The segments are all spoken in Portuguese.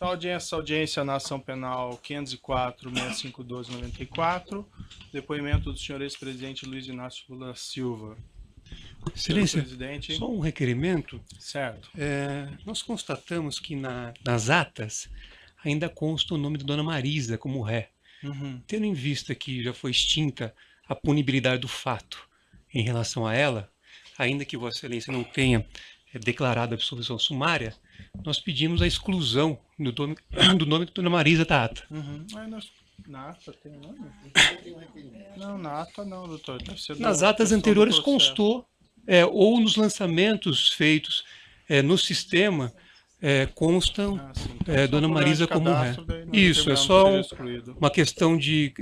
Então, audiência na ação penal 504-6512-94, depoimento do senhor ex-presidente Luiz Inácio Lula Silva. Excelência, Presidente. só um requerimento. Certo. Nós constatamos que nas atas ainda consta o nome da dona Marisa como ré. Tendo em vista que já foi extinta a punibilidade do fato em relação a ela, ainda que Vossa Excelência não tenha declarado a absolvição sumária, nós pedimos a exclusão do nome da dona Marisa da ata. Na ata tem nome? Não, na ata não, doutor. Deve ser nas atas anteriores constou, ou nos lançamentos feitos no sistema, constam dona Marisa como ré. Isso, é só uma questão de,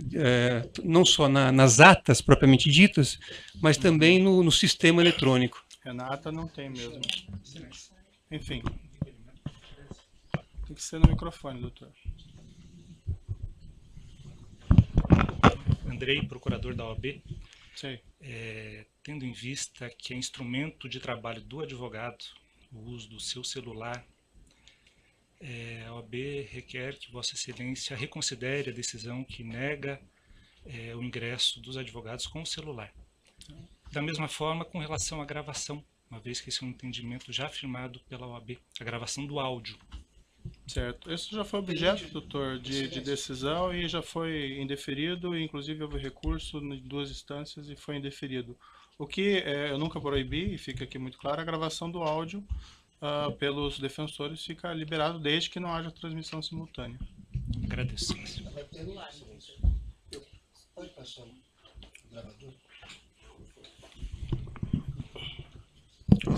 não só nas atas propriamente ditas, mas também no sistema eletrônico. Na ata não tem mesmo. Enfim. Tem que ser no microfone, doutor. Andrei, procurador da OAB. Sim. Tendo em vista que é instrumento de trabalho do advogado o uso do seu celular, a OAB requer que Vossa Excelência reconsidere a decisão que nega o ingresso dos advogados com o celular. Da mesma forma, com relação à gravação, uma vez que esse é um entendimento já afirmado pela OAB, a gravação do áudio. Certo. Isso já foi objeto, doutor, de decisão e já foi indeferido, inclusive houve recurso em 2 instâncias e foi indeferido. O que eu nunca proibi, e fica aqui muito claro, a gravação do áudio pelos defensores fica liberado desde que não haja transmissão simultânea. Agradeço. Pode passar o gravador?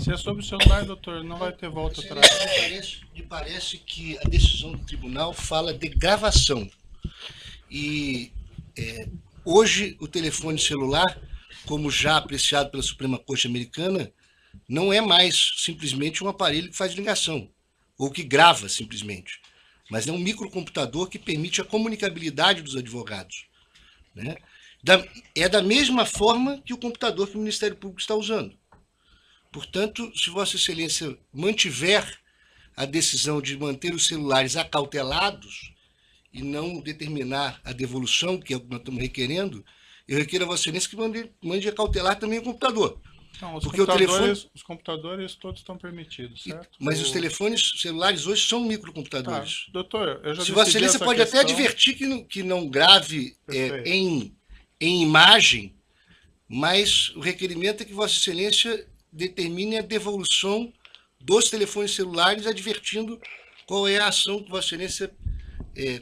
Se é sobre o celular, doutor, não vai ter volta atrás. Me parece que a decisão do tribunal fala de gravação. E hoje o telefone celular, como já apreciado pela Suprema Corte Americana, não é mais simplesmente um aparelho que faz ligação, ou que grava simplesmente, mas é um microcomputador que permite a comunicabilidade dos advogados, né? É da mesma forma que o computador que o Ministério Público está usando. Portanto, se Vossa Excelência mantiver a decisão de manter os celulares acautelados e não determinar a devolução, que é o que nós estamos requerendo, eu requeiro a Vossa Excelência que mande acautelar também o computador. Não, porque os computadores todos estão permitidos, certo? Mas os telefones celulares hoje são microcomputadores. Doutor, eu já Se Vossa Excelência pode até advertir que não grave em imagem, mas o requerimento é que Vossa Excelência determine a devolução dos telefones celulares, advertindo qual é a ação que Vossa Excelência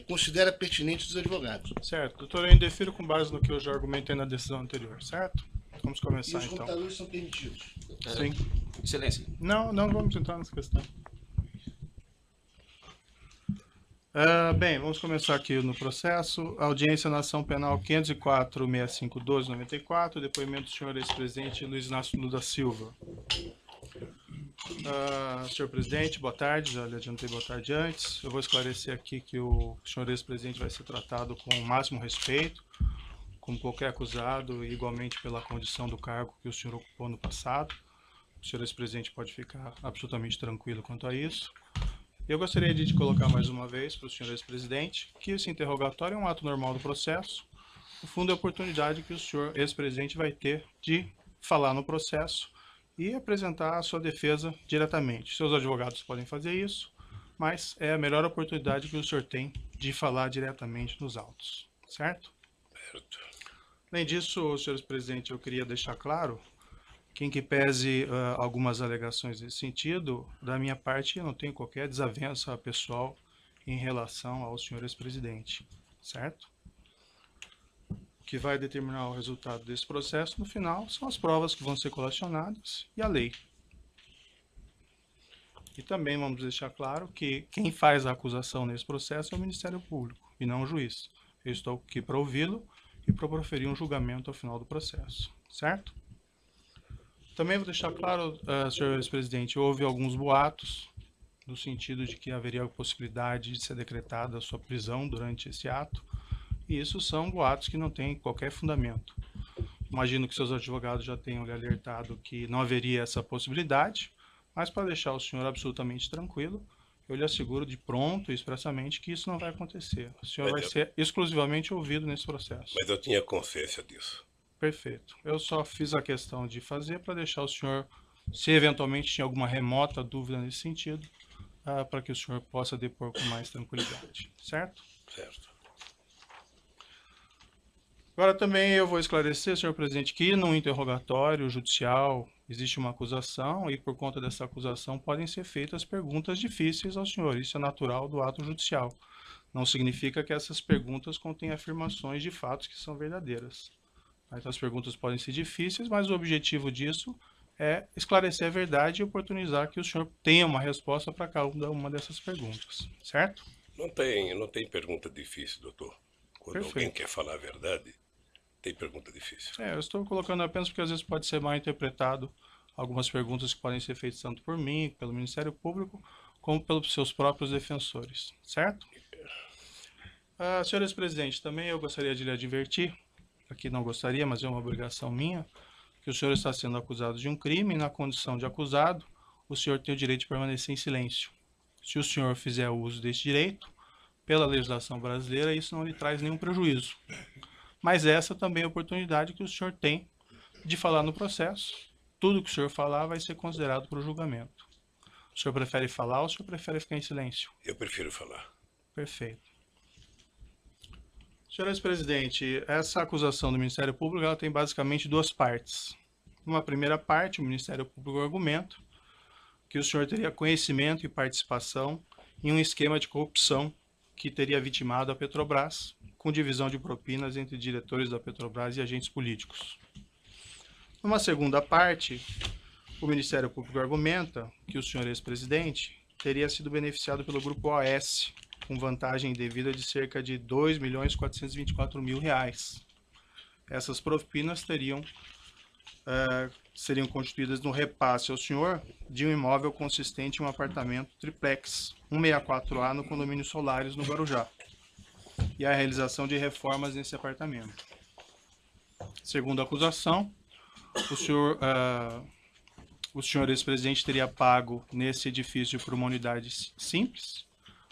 considera pertinente dos advogados. Certo. Doutor, eu indefiro com base no que eu já argumentei na decisão anterior, certo? Vamos começar, então. E os computadores são permitidos? Sim. Excelência. Não vamos entrar nessa questão. Bem, vamos começar aqui no processo. Audiência na ação penal 504-6512-94, depoimento do senhor ex-presidente Luiz Inácio Lula Silva. Senhor presidente, boa tarde, já lhe adiantei boa tarde antes. Eu vou esclarecer aqui que o senhor ex-presidente vai ser tratado com o máximo respeito, como qualquer acusado, e igualmente pela condição do cargo que o senhor ocupou no passado. O senhor ex-presidente pode ficar absolutamente tranquilo quanto a isso. Eu gostaria de colocar mais uma vez para o senhor ex-presidente que esse interrogatório é um ato normal do processo. No fundo, é a oportunidade que o senhor ex-presidente vai ter de falar no processo e apresentar a sua defesa diretamente. Seus advogados podem fazer isso, mas é a melhor oportunidade que o senhor tem de falar diretamente nos autos, certo? Certo. Além disso, senhor ex-presidente, eu queria deixar claro que, em que pese algumas alegações nesse sentido, da minha parte, eu não tenho qualquer desavença pessoal em relação ao senhor ex-presidente, certo? O que vai determinar o resultado desse processo, no final, são as provas que vão ser colacionadas e a lei. E também vamos deixar claro que quem faz a acusação nesse processo é o Ministério Público e não o juiz. Eu estou aqui para ouvi-lo e para proferir um julgamento ao final do processo, certo? Também vou deixar claro, senhor ex-presidente, houve alguns boatos no sentido de que haveria a possibilidade de ser decretada a sua prisão durante esse ato, e isso são boatos que não têm qualquer fundamento. Imagino que seus advogados já tenham lhe alertado que não haveria essa possibilidade, mas para deixar o senhor absolutamente tranquilo, eu lhe asseguro de pronto, expressamente, que isso não vai acontecer. O senhor vai ser exclusivamente ouvido nesse processo. Mas eu tinha consciência disso. Perfeito. Eu só fiz a questão de fazer para deixar o senhor, se eventualmente tinha alguma remota dúvida nesse sentido, para que o senhor possa depor com mais tranquilidade. Certo? Certo. Agora também eu vou esclarecer, senhor presidente, que no interrogatório judicial existe uma acusação e por conta dessa acusação podem ser feitas perguntas difíceis ao senhor. Isso é natural do ato judicial. Não significa que essas perguntas contêm afirmações de fatos que são verdadeiras. Então, as perguntas podem ser difíceis, mas o objetivo disso é esclarecer a verdade e oportunizar que o senhor tenha uma resposta para cada uma dessas perguntas, certo? Não tem pergunta difícil, doutor. Quando Perfeito. Alguém quer falar a verdade, tem pergunta difícil. Eu estou colocando apenas porque às vezes pode ser mal interpretado algumas perguntas que podem ser feitas tanto por mim, pelo Ministério Público, como pelos seus próprios defensores, certo? Senhores presidentes, também eu gostaria de lhe advertir, aqui não gostaria, mas é uma obrigação minha, que o senhor está sendo acusado de um crime e na condição de acusado, o senhor tem o direito de permanecer em silêncio. Se o senhor fizer uso desse direito, pela legislação brasileira, isso não lhe traz nenhum prejuízo. Mas essa também é a oportunidade que o senhor tem de falar no processo. Tudo que o senhor falar vai ser considerado para o julgamento. O senhor prefere falar ou o senhor prefere ficar em silêncio? Eu prefiro falar. Perfeito. Senhores presidente, essa acusação do Ministério Público ela tem basicamente duas partes. Uma primeira parte, o Ministério Público argumenta que o senhor teria conhecimento e participação em um esquema de corrupção que teria vitimado a Petrobras, com divisão de propinas entre diretores da Petrobras e agentes políticos. Numa segunda parte, o Ministério Público argumenta que o senhor ex-presidente teria sido beneficiado pelo Grupo OAS, com vantagem devida de cerca de R$ 2.424.000. Essas propinas seriam constituídas no repasse ao senhor de um imóvel consistente em um apartamento triplex 164A no condomínio Solares, no Guarujá, e a realização de reformas nesse apartamento. Segundo a acusação, o senhor ex-presidente teria pago nesse edifício por uma unidade simples,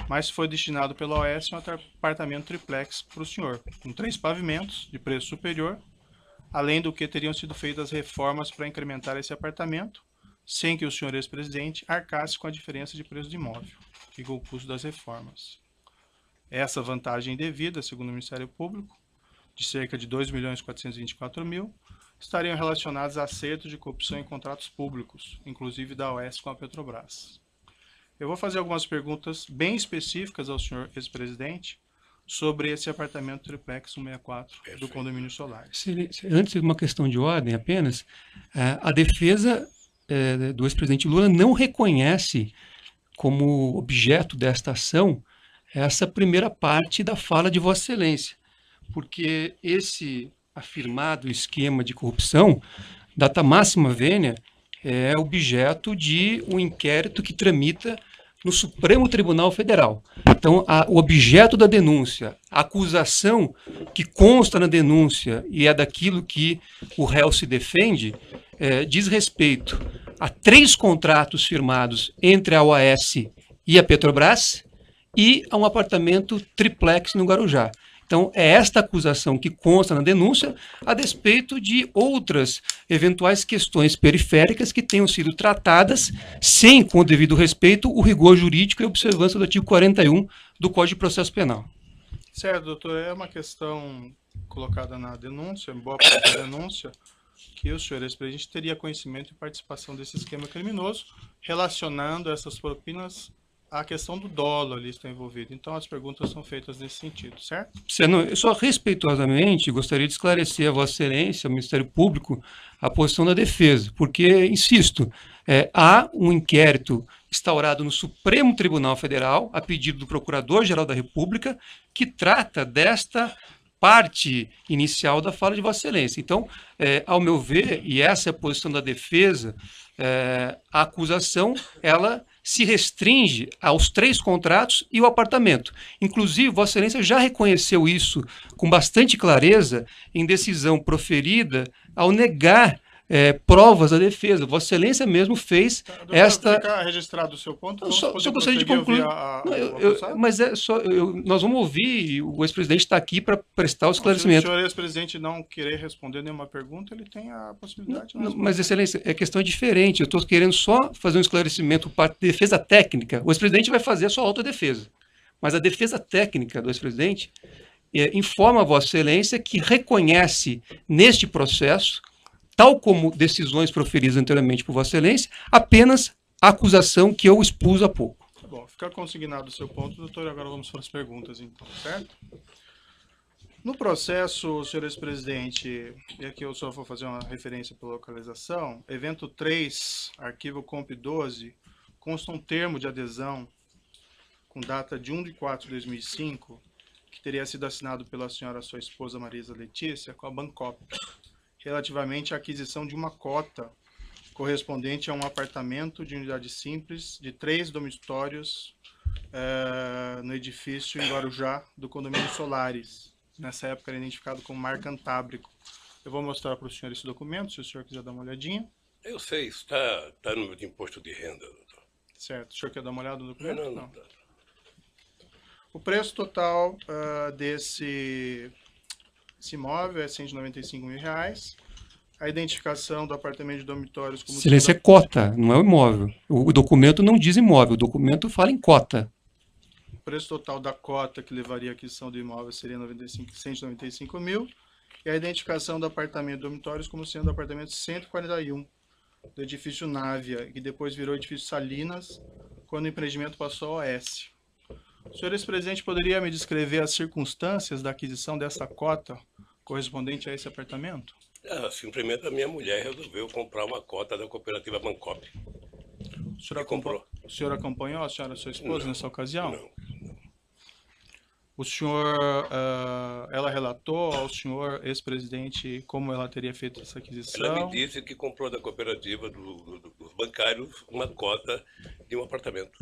mas foi destinado pela OAS um apartamento triplex para o senhor, com 3 pavimentos de preço superior, além do que teriam sido feitas reformas para incrementar esse apartamento, sem que o senhor ex-presidente arcasse com a diferença de preço do imóvel e com o custo das reformas. Essa vantagem devida, segundo o Ministério Público, de cerca de R$ 2.424.000, estariam relacionadas a acertos de corrupção em contratos públicos, inclusive da OAS com a Petrobras. Eu vou fazer algumas perguntas bem específicas ao senhor ex-presidente sobre esse apartamento triplex 164 do condomínio Solares. Antes de uma questão de ordem apenas, a defesa do ex-presidente Lula não reconhece como objeto desta ação essa primeira parte da fala de Vossa Excelência, porque esse afirmado esquema de corrupção, data máxima vênia, é objeto de um inquérito que tramita no Supremo Tribunal Federal. Então, o objeto da denúncia, a acusação que consta na denúncia e é daquilo que o réu se defende, diz respeito a 3 contratos firmados entre a OAS e a Petrobras e a um apartamento triplex no Guarujá. Então, é esta acusação que consta na denúncia, a despeito de outras eventuais questões periféricas que tenham sido tratadas sem, com o devido respeito, o rigor jurídico e a observância do artigo 41 do Código de Processo Penal. Certo, doutor. É uma questão colocada na denúncia, em boa parte da denúncia, que o senhor ex-presidente teria conhecimento e participação desse esquema criminoso, relacionando essas propinas à questão do dolo ali está envolvido. Então, as perguntas são feitas nesse sentido, certo? Eu só respeitosamente gostaria de esclarecer a Vossa Excelência, ao Ministério Público, a posição da defesa, porque, insisto, há um inquérito instaurado no Supremo Tribunal Federal, a pedido do Procurador-Geral da República, que trata desta parte inicial da fala de Vossa Excelência. Então, ao meu ver, e essa é a posição da defesa, a acusação, ela se restringe aos 3 contratos e o apartamento. Inclusive, Vossa Excelência já reconheceu isso com bastante clareza em decisão proferida ao negar provas da defesa. Vossa Excelência mesmo fez Doutor, esta... Fica registrado o seu ponto. Vamos Só poder gostaria de prosseguir concluir. a ouvir Não, o acusado? mas nós vamos ouvir, o ex-presidente está aqui para prestar o Não, se o esclarecimento. senhor ex-presidente não querer responder nenhuma pergunta, ele tem a possibilidade de Não, responder. mas, Excelência, é questão diferente. Eu estou querendo só fazer um esclarecimento para defesa técnica. O ex-presidente vai fazer a sua autodefesa. Mas a defesa técnica do ex-presidente informa a Vossa Excelência que reconhece neste processo, tal como decisões proferidas anteriormente por Vossa Excelência, apenas a acusação que eu expus há pouco. Tá bom, fica consignado o seu ponto, doutor. Agora vamos para as perguntas, então, certo? No processo, senhor ex-presidente, e aqui eu só vou fazer uma referência pela localização, evento 3, arquivo comp 12, consta um termo de adesão com data de 1/4/2005, que teria sido assinado pela senhora sua esposa Marisa Letícia com a Bancop, relativamente à aquisição de uma cota correspondente a um apartamento de unidade simples de 3 dormitórios no edifício em Guarujá do condomínio Solares. Nessa época era identificado como Mar Cantábrico. Eu vou mostrar para o senhor esse documento, se o senhor quiser dar uma olhadinha. Eu sei, está no meu imposto de renda, doutor. Certo. O senhor quer dar uma olhada no documento? Não. O preço total desse imóvel é R$195 mil. A identificação do apartamento de dormitórios como... Excelência, é cota, não é o imóvel. O documento não diz imóvel, o documento fala em cota. O preço total da cota que levaria à aquisição do imóvel seria R$195 mil. E a identificação do apartamento de dormitórios como sendo o apartamento 141 do edifício Návia, que depois virou edifício Salinas, quando o empreendimento passou ao OS. O senhor ex-presidente poderia me descrever as circunstâncias da aquisição dessa cota correspondente a esse apartamento? Simplesmente a minha mulher resolveu comprar uma cota da cooperativa Bancop. O senhor acompanhou a senhora, sua esposa, nessa ocasião? Não. O senhor, ela relatou ao senhor ex-presidente como ela teria feito essa aquisição? Ela me disse que comprou da cooperativa dos bancários uma cota de um apartamento.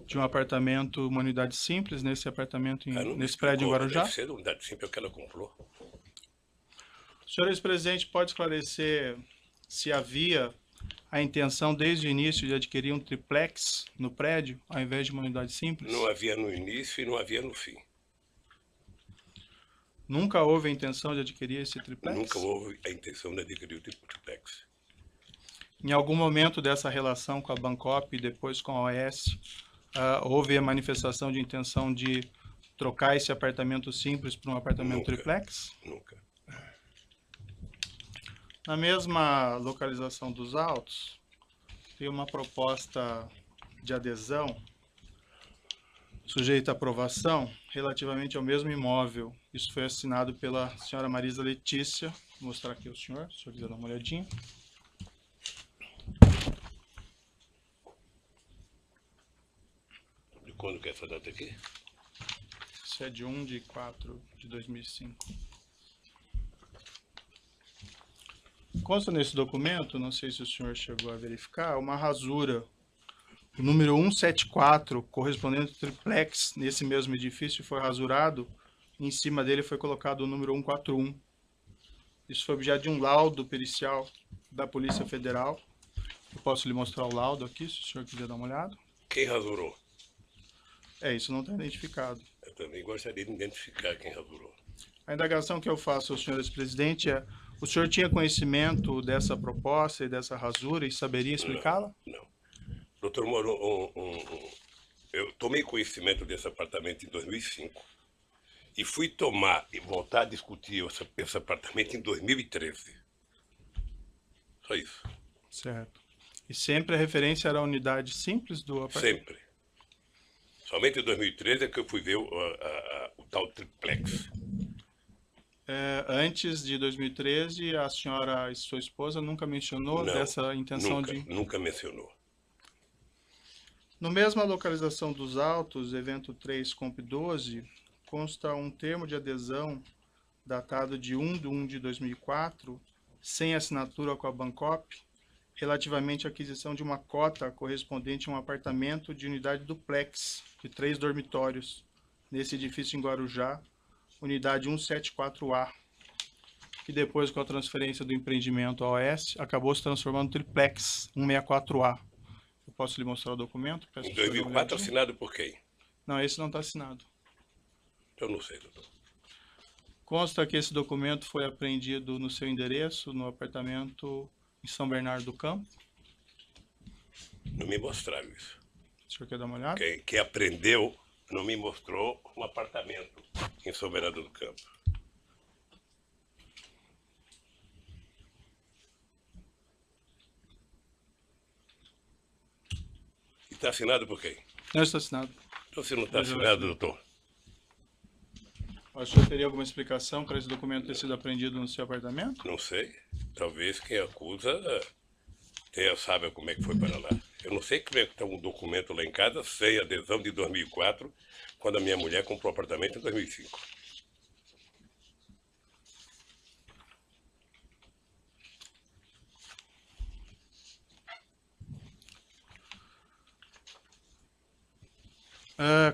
De um apartamento, uma unidade simples, nesse apartamento, nesse prédio em Guarujá? Deve ser a unidade simples que ela comprou. O senhor ex-presidente pode esclarecer se havia a intenção desde o início de adquirir um triplex no prédio, ao invés de uma unidade simples? Não havia no início e não havia no fim. Nunca houve a intenção de adquirir esse triplex? Nunca houve a intenção de adquirir o triplex. Em algum momento dessa relação com a Bancop e depois com a OS, houve a manifestação de intenção de trocar esse apartamento simples por um apartamento triplex? Nunca. Na mesma localização dos autos, tem uma proposta de adesão sujeita à aprovação relativamente ao mesmo imóvel. Isso foi assinado pela senhora Marisa Letícia. Vou mostrar aqui ao senhor, se o senhor quiser dar uma olhadinha. De quando que é essa data aqui? Isso é de 1/4/2005. Consta nesse documento, não sei se o senhor chegou a verificar, uma rasura. O número 174, correspondente ao triplex, nesse mesmo edifício, foi rasurado. E em cima dele foi colocado o número 141. Isso foi objeto de um laudo pericial da Polícia Federal. Eu posso lhe mostrar o laudo aqui, se o senhor quiser dar uma olhada. Quem rasurou? Isso não está identificado. Eu também gostaria de identificar quem rasurou. A indagação que eu faço ao senhor ex-presidente é: o senhor tinha conhecimento dessa proposta e dessa rasura e saberia explicá-la? Não. Doutor Moro, eu tomei conhecimento desse apartamento em 2005 e fui tomar e voltar a discutir esse apartamento em 2013. Só isso. Certo. E sempre a referência era a unidade simples do apartamento? Sempre. Somente em 2013 é que eu fui ver o tal triplex. Antes de 2013, a senhora e sua esposa nunca mencionou dessa intenção Nunca mencionou. Na mesma localização dos autos, evento 3, comp 12, consta um termo de adesão datado de 1/1/2004, sem assinatura com a Bancop, relativamente à aquisição de uma cota correspondente a um apartamento de unidade duplex, de 3 dormitórios, nesse edifício em Guarujá, unidade 174A. que depois, com a transferência do empreendimento ao OS, acabou se transformando no Triplex 164A. Eu posso lhe mostrar o documento? Peço Em que o senhor dê uma 2004, olhadinha. assinado por quem? Não, esse não está assinado. Eu não sei, doutor. Consta que esse documento foi apreendido no seu endereço, no apartamento em São Bernardo do Campo. Não me mostraram isso. O senhor quer dar uma olhada? Quem aprendeu não me mostrou um apartamento em São Bernardo do Campo. E está assinado por quem? Não está assinado. Então, se não está assinado, doutor, O senhor teria alguma explicação para esse documento ter sido apreendido no seu apartamento? não sei. Talvez quem acusa saiba como é que foi para lá. Eu não sei como é que está um documento lá em casa sem adesão de 2004, quando a minha mulher comprou o apartamento em 2005.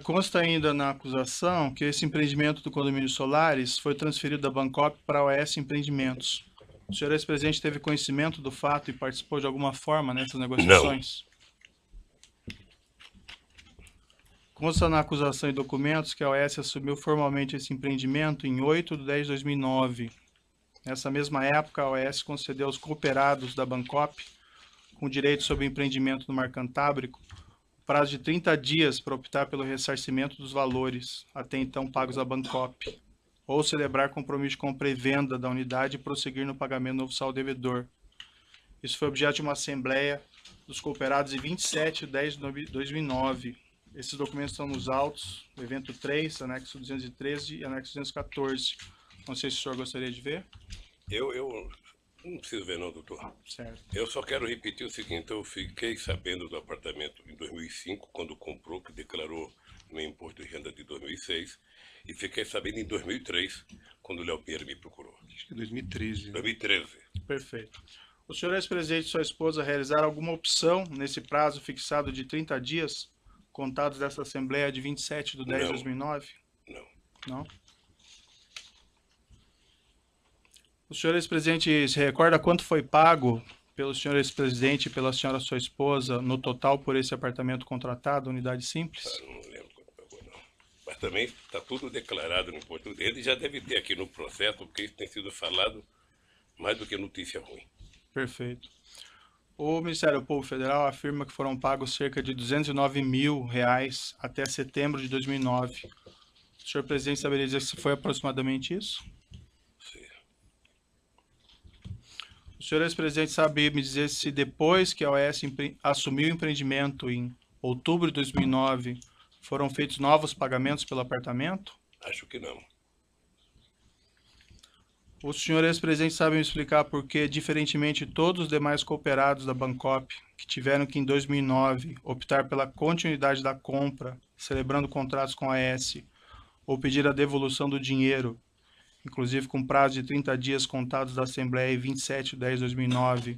Consta ainda na acusação que esse empreendimento do condomínio Solares foi transferido da Bancop para a OS Empreendimentos. O senhor ex-presidente teve conhecimento do fato e participou de alguma forma nessas negociações? Consta na acusação e documentos que a OS assumiu formalmente esse empreendimento em 8/10/2009. Nessa mesma época, a OS concedeu aos cooperados da Bancop, com direito sobre o empreendimento no Mar Cantábrico, prazo de 30 dias para optar pelo ressarcimento dos valores até então pagos à Bancop, ou celebrar compromisso de compra e venda da unidade e prosseguir no pagamento do oficial devedor. Isso foi objeto de uma assembleia dos cooperados em 27/10/2009. Esses documentos estão nos autos, evento 3, anexo 213 e anexo 214. Não sei se o senhor gostaria de ver. Eu não preciso ver não, doutor. Certo. Eu só quero repetir o seguinte, eu fiquei sabendo do apartamento em 2005, quando comprou, que declarou no imposto de renda de 2006, e fiquei sabendo em 2003, quando o Léo Pinheiro me procurou. Acho que é 2013. 2013. Perfeito. O senhor ex-presidente e sua esposa realizaram alguma opção nesse prazo fixado de 30 dias, contados dessa Assembleia de 27/10/2009? Não. Não? O senhor ex-presidente se recorda quanto foi pago pelo senhor ex-presidente e pela senhora sua esposa no total por esse apartamento contratado, unidade simples? Não lembro quanto pagou, não. Mas também está tudo declarado no imposto. Ele já deve ter aqui no processo, porque isso tem sido falado mais do que notícia ruim. Perfeito. O Ministério Público Federal afirma que foram pagos cerca de R$209 mil até setembro de 2009. O senhor presidente saberia dizer se foi aproximadamente isso? Sim. O senhor ex-presidente sabe me dizer se depois que a OS assumiu o empreendimento em outubro de 2009, foram feitos novos pagamentos pelo apartamento? Acho que não. O senhor ex-presidente sabe me explicar por que, diferentemente de todos os demais cooperados da Bancop, que tiveram que, em 2009, optar pela continuidade da compra, celebrando contratos com a AS, ou pedir a devolução do dinheiro, inclusive com prazo de 30 dias contados da Assembleia em 27/10/2009,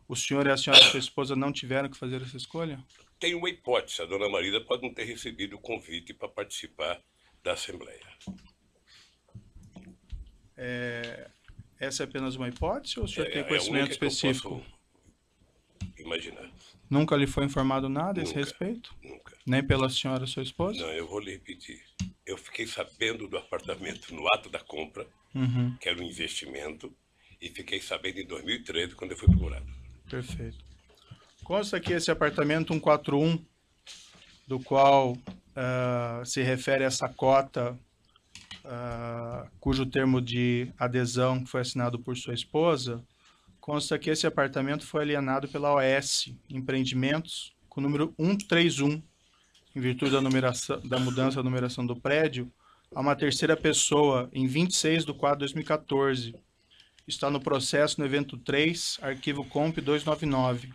o senhor e a senhora sua esposa não tiveram que fazer essa escolha? Tem uma hipótese, a dona Marisa pode não ter recebido o convite para participar da Assembleia. Essa é apenas uma hipótese ou o senhor tem a conhecimento única que eu específico? posso imaginar. Nunca lhe foi informado nada a esse Nunca. respeito? Nunca. Nem pela senhora sua esposa? Não, eu vou lhe repetir. Eu fiquei sabendo do apartamento no ato da compra, que era um investimento, e fiquei sabendo em 2013, quando eu fui procurado. Perfeito. Consta que esse apartamento 141, do qual se refere a essa cota, cujo termo de adesão foi assinado por sua esposa, consta que esse apartamento foi alienado pela OS Empreendimentos, com o número 131, em virtude da mudança da numeração do prédio, a uma terceira pessoa, em 26/4/2014. Está no processo no evento 3, arquivo comp 299.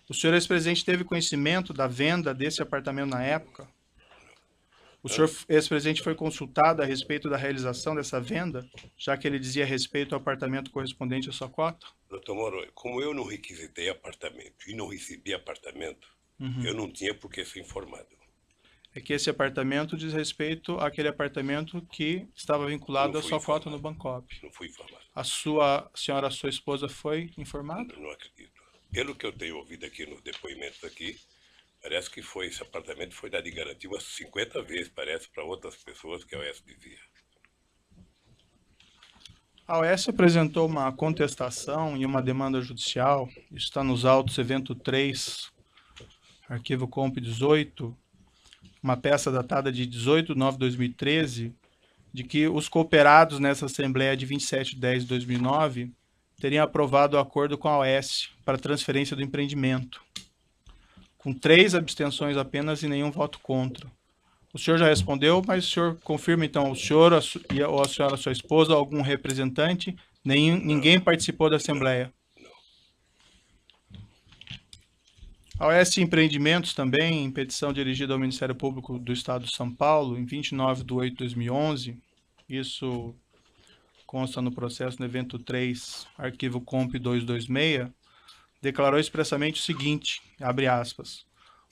O senhor ex-presidente teve conhecimento da venda desse apartamento na época? O senhor ex-presidente foi consultado a respeito da realização dessa venda, já que ele dizia respeito ao apartamento correspondente à sua cota? Doutor Moro, como eu não requisitei apartamento e não recebi apartamento, eu não tinha por que ser informado. É que esse apartamento diz respeito àquele apartamento que estava vinculado Não à fui sua cota informado. no Bancop. Não fui informado. A senhora, sua esposa, foi informada? Não acredito. Pelo que eu tenho ouvido aqui nos depoimentos aqui, parece que esse apartamento foi dado em garantia umas 50 vezes, parece, para outras pessoas que a OAS dizia. A OAS apresentou uma contestação e uma demanda judicial, isso está nos autos evento 3, arquivo comp 18, uma peça datada de 18/9/2013, de que os cooperados nessa Assembleia de 27/10/2009 teriam aprovado o acordo com a OAS para transferência do empreendimento, com 3 abstenções apenas e nenhum voto contra. O senhor já respondeu, mas o senhor confirma então, o senhor ou a senhora, sua esposa, algum representante, ninguém participou da Assembleia? A OAS Empreendimentos também, em petição dirigida ao Ministério Público do Estado de São Paulo, em 29/8/2011, isso consta no processo no evento 3, arquivo comp 226, declarou expressamente o seguinte, abre aspas,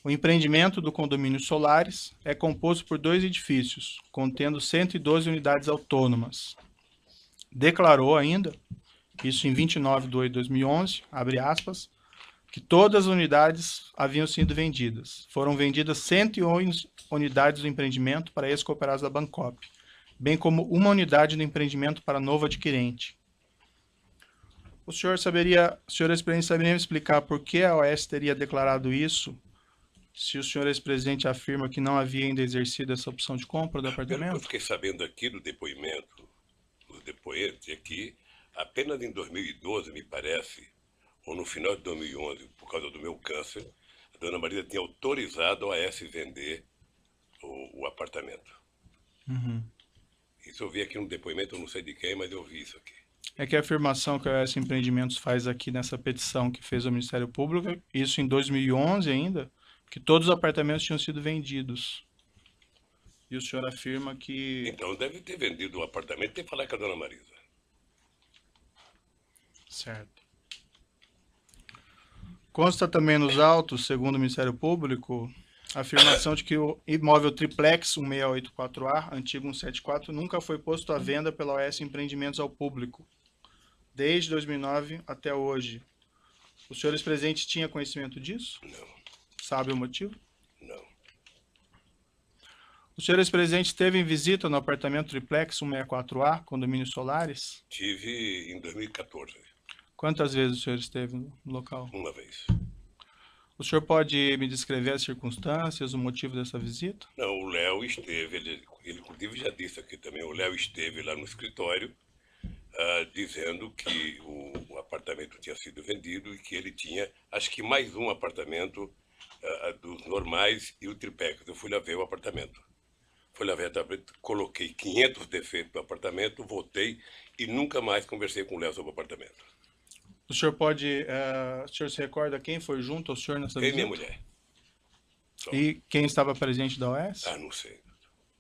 o empreendimento do condomínio Solares é composto por 2 edifícios, contendo 112 unidades autônomas. Declarou ainda, isso em 29/8/2011, abre aspas, que todas as unidades haviam sido vendidas. Foram vendidas 111 unidades do empreendimento para ex-cooperados da Bancop, bem como uma unidade do empreendimento para novo adquirente. O senhor ex-presidente, saberia me explicar por que a OAS teria declarado isso, se o senhor ex-presidente afirma que não havia ainda exercido essa opção de compra do apartamento? Eu fiquei sabendo aqui do depoimento, dos depoentes aqui, apenas em 2012, me parece, ou no final de 2011, por causa do meu câncer, a dona Marisa tinha autorizado a OAS vender o apartamento. Uhum. Isso eu vi aqui no depoimento, eu não sei de quem, mas eu vi isso aqui. É que a afirmação que a OAS Empreendimentos faz aqui nessa petição que fez ao Ministério Público, isso em 2011 ainda, que todos os apartamentos tinham sido vendidos. E o senhor afirma que... Então deve ter vendido o apartamento e ter falado com a dona Marisa. Certo. Consta também nos autos, segundo o Ministério Público, a afirmação de que o imóvel triplex 1684A, antigo 174, nunca foi posto à venda pela OAS Empreendimentos ao público, desde 2009 até hoje. O senhor ex-presidente tinha conhecimento disso? Não. Sabe o motivo? Não. O senhor ex-presidente esteve em visita no apartamento triplex 164A, condomínio Solares? Tive em 2014, Quantas vezes o senhor esteve no local? uma vez. O senhor pode me descrever as circunstâncias, o motivo dessa visita? Não, o Léo esteve, ele inclusive já disse aqui também, o Léo esteve lá no escritório dizendo que o apartamento tinha sido vendido e que ele tinha, acho que mais um apartamento dos normais e o triplex. Eu fui lá ver o apartamento. Fui lá ver o apartamento, coloquei 500 defeitos no apartamento, votei e nunca mais conversei com o Léo sobre o apartamento. O senhor pode... o senhor se recorda quem foi junto ao senhor nessa visita? Minha mulher. Só. E quem estava presente da OAS? Não sei.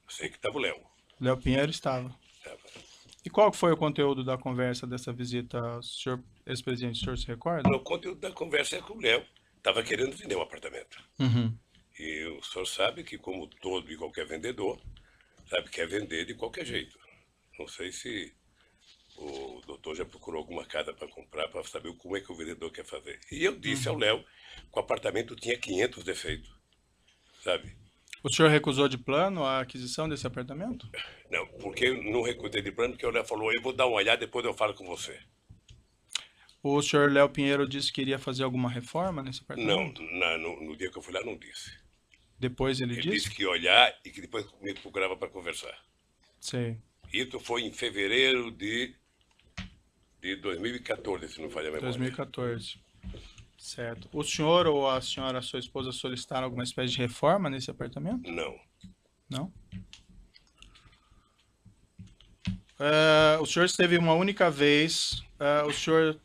Eu sei que estava o Léo. Léo Pinheiro estava. E qual foi o conteúdo da conversa dessa visita, senhor ex-presidente? O senhor se recorda? O conteúdo da conversa é que o Léo estava querendo vender um apartamento. Uhum. E o senhor sabe que, como todo e qualquer vendedor, sabe, quer vender de qualquer jeito. Não sei se o doutor já procurou alguma casa para comprar, para saber como é que o vendedor quer fazer. E eu disse ao Léo que o apartamento tinha 500 defeitos, sabe? O senhor recusou de plano a aquisição desse apartamento? Não, porque eu não recusei de plano, porque o Léo falou, eu vou dar uma olhada, depois eu falo com você. O senhor Léo Pinheiro disse que iria fazer alguma reforma nesse apartamento? Não, no dia que eu fui lá não disse. Depois ele Ele disse? disse que ia olhar e que depois me procurava para conversar. Sei. Isso foi em fevereiro de 2014, se não falha a memória. 2014. Certo. O senhor ou a senhora, sua esposa, solicitaram alguma espécie de reforma nesse apartamento? Não. Não? O senhor esteve uma única vez. O senhor,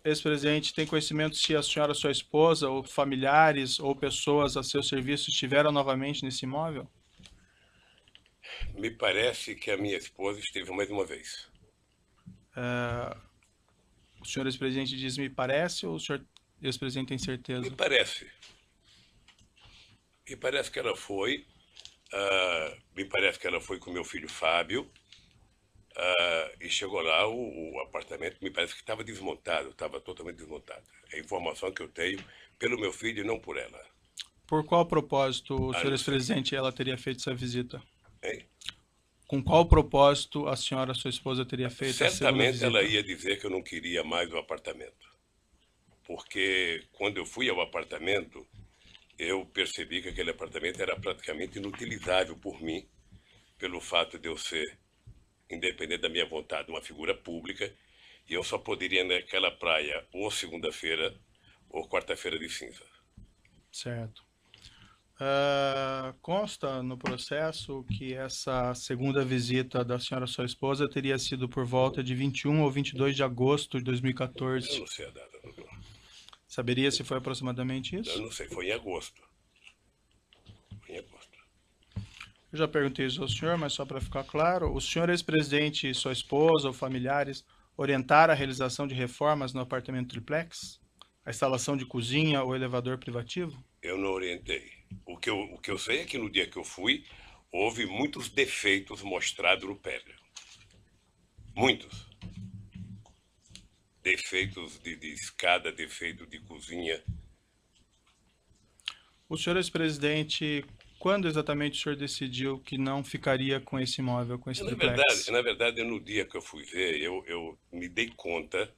ex-presidente, tem conhecimento se a senhora, sua esposa, ou familiares, ou pessoas a seu serviço estiveram novamente nesse imóvel? Me parece que a minha esposa esteve mais uma vez. O senhor ex-presidente diz me parece, ou o senhor ex-presidente tem certeza? Me parece. Me parece que ela foi. Me parece que ela foi com meu filho Fábio. E chegou lá, o apartamento me parece que estava desmontado, estava totalmente desmontado. É a informação que eu tenho pelo meu filho e não por ela. Por qual propósito, senhor não sei. ex-presidente, ela teria feito essa visita? Hein? Com qual propósito a senhora, sua esposa, teria feito essa segunda Certamente visita? ela ia dizer que eu não queria mais o apartamento. Porque quando eu fui ao apartamento, eu percebi que aquele apartamento era praticamente inutilizável por mim, pelo fato de eu ser, independente da minha vontade, uma figura pública, e eu só poderia ir naquela praia ou segunda-feira ou quarta-feira de cinza. Certo. Consta no processo que essa segunda visita da senhora, sua esposa, teria sido por volta de 21 ou 22 de agosto de Eu 2014. não sei a data. Saberia se foi aproximadamente Eu isso? não sei, foi em agosto. Foi em agosto. Eu já perguntei isso ao senhor, mas só para ficar claro, o senhor ex-presidente, sua esposa ou familiares orientaram a realização de reformas no apartamento triplex? A instalação de cozinha ou elevador privativo? Eu não orientei. O que eu sei é que no dia que eu fui, houve muitos defeitos mostrados no prédio. Muitos. Defeitos de escada, defeito de cozinha. O senhor ex-presidente, quando exatamente o senhor decidiu que não ficaria com esse imóvel, com esse triplex? Na verdade, no dia que eu fui ver, eu me dei conta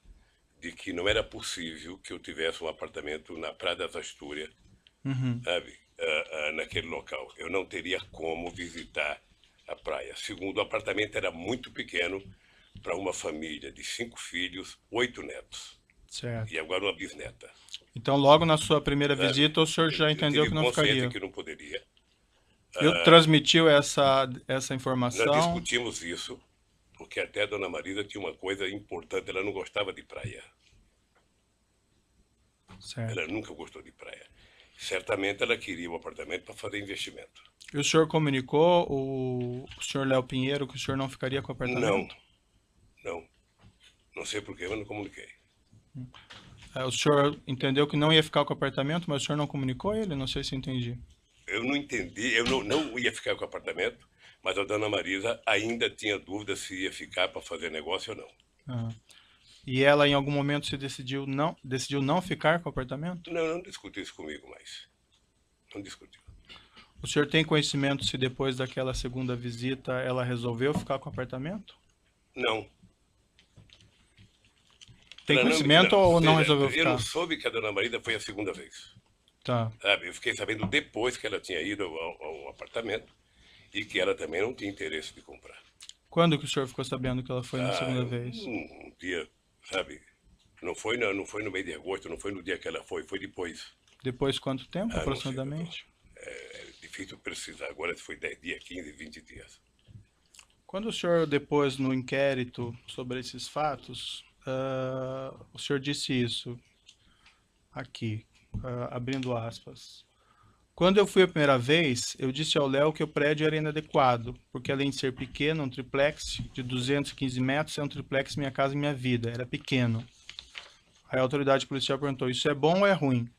de que não era possível que eu tivesse um apartamento na Praia das Astúrias, sabe, naquele local. Eu não teria como visitar a praia. Segundo, o apartamento era muito pequeno para uma família de 5 filhos, 8 netos. Certo. E agora uma bisneta. Então, logo na sua primeira sabe? visita, o senhor já entendeu que não Eu tive ficaria. consciência que não poderia. Eu transmitiu essa Nós informação. discutimos isso, porque até a dona Marisa tinha uma coisa importante, ela não gostava de praia. Certo. Ela nunca gostou de praia. Certamente ela queria o apartamento para fazer investimento. E o senhor comunicou o senhor Léo Pinheiro que o senhor não ficaria com o apartamento? Não. Não sei por que eu não comuniquei. O senhor entendeu que não ia ficar com o apartamento, mas o senhor não comunicou ele? Não sei se entendi. Eu não entendi, eu não ia ficar com o apartamento, mas a dona Marisa ainda tinha dúvida se ia ficar para fazer negócio ou não. Ah. E ela, em algum momento, decidiu não ficar com o apartamento? Não discutiu isso comigo mais. Não discutiu. O senhor tem conhecimento se depois daquela segunda visita ela resolveu ficar com o apartamento? Não. Tem Ela conhecimento ou não resolveu Eu ficar? não soube que a dona Marisa foi a segunda vez. Tá. Sabe? Eu fiquei sabendo depois que ela tinha ido ao apartamento e que ela também não tinha interesse de comprar. Quando que o senhor ficou sabendo que ela foi na segunda vez? Um dia, sabe? Não foi no mês de agosto, não foi no dia que ela foi depois. Depois de quanto tempo, Não sei, aproximadamente? É difícil precisar agora se foi 10 dias, 15, 20 dias. Quando o senhor depôs no inquérito sobre esses fatos, o senhor disse isso aqui, abrindo aspas. Quando eu fui a primeira vez, eu disse ao Léo que o prédio era inadequado, porque além de ser pequeno, um triplex de 215 metros é um triplex Minha Casa Minha Vida, era pequeno. Aí a autoridade policial perguntou, isso é bom ou é ruim?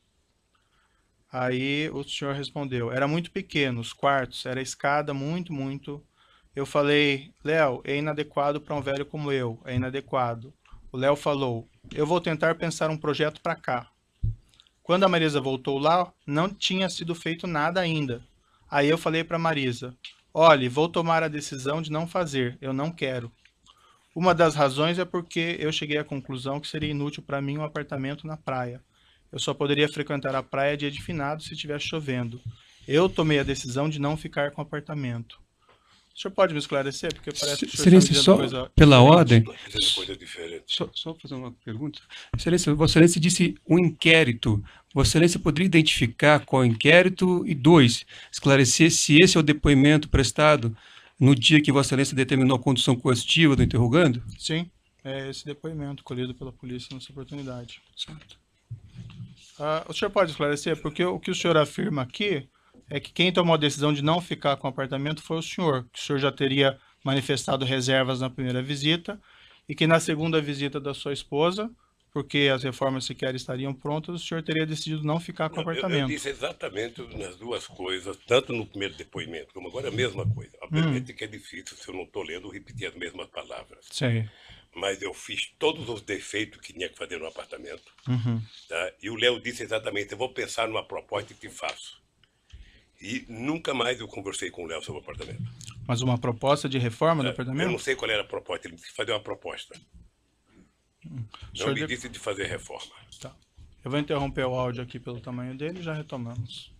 Aí o senhor respondeu, era muito pequeno, os quartos, era escada muito. Eu falei, Léo, é inadequado para um velho como eu, é inadequado. O Léo falou, eu vou tentar pensar um projeto para cá. Quando a Marisa voltou lá, não tinha sido feito nada ainda. Aí eu falei para a Marisa, olhe, vou tomar a decisão de não fazer, eu não quero. Uma das razões é porque eu cheguei à conclusão que seria inútil para mim um apartamento na praia. Eu só poderia frequentar a praia dia de finado se estivesse chovendo. Eu tomei a decisão de não ficar com o apartamento. O senhor pode me esclarecer? Porque parece que o senhor está dizendo coisa pela diferente. ordem, Fazendo coisa diferente. só fazer uma pergunta. Excelência, Vossa Excelência disse um inquérito. Vossa Excelência poderia identificar qual inquérito? E 2, esclarecer se esse é o depoimento prestado no dia que Vossa Excelência determinou a condução coercitiva do interrogando? Sim, é esse depoimento colhido pela polícia nessa oportunidade. Certo. O senhor pode esclarecer? Porque o que o senhor afirma aqui é que quem tomou a decisão de não ficar com o apartamento foi o senhor, que o senhor já teria manifestado reservas na primeira visita e que na segunda visita da sua esposa, porque as reformas sequer estariam prontas, o senhor teria decidido não ficar com o Eu apartamento. disse exatamente nas duas coisas, tanto no primeiro depoimento como agora a mesma coisa. Obviamente que é difícil, se eu não estou lendo, repetir as mesmas palavras. Sei. Mas eu fiz todos os defeitos que tinha que fazer no apartamento. Uhum. Tá? E o Léo disse exatamente, eu vou pensar numa proposta e te faço. E nunca mais eu conversei com o Léo sobre o apartamento. Mas uma proposta de reforma do apartamento? Eu não sei qual era a proposta, ele disse que fazer uma proposta. Não me disse de fazer reforma. Tá. Eu vou interromper o áudio aqui pelo tamanho dele e já retomamos.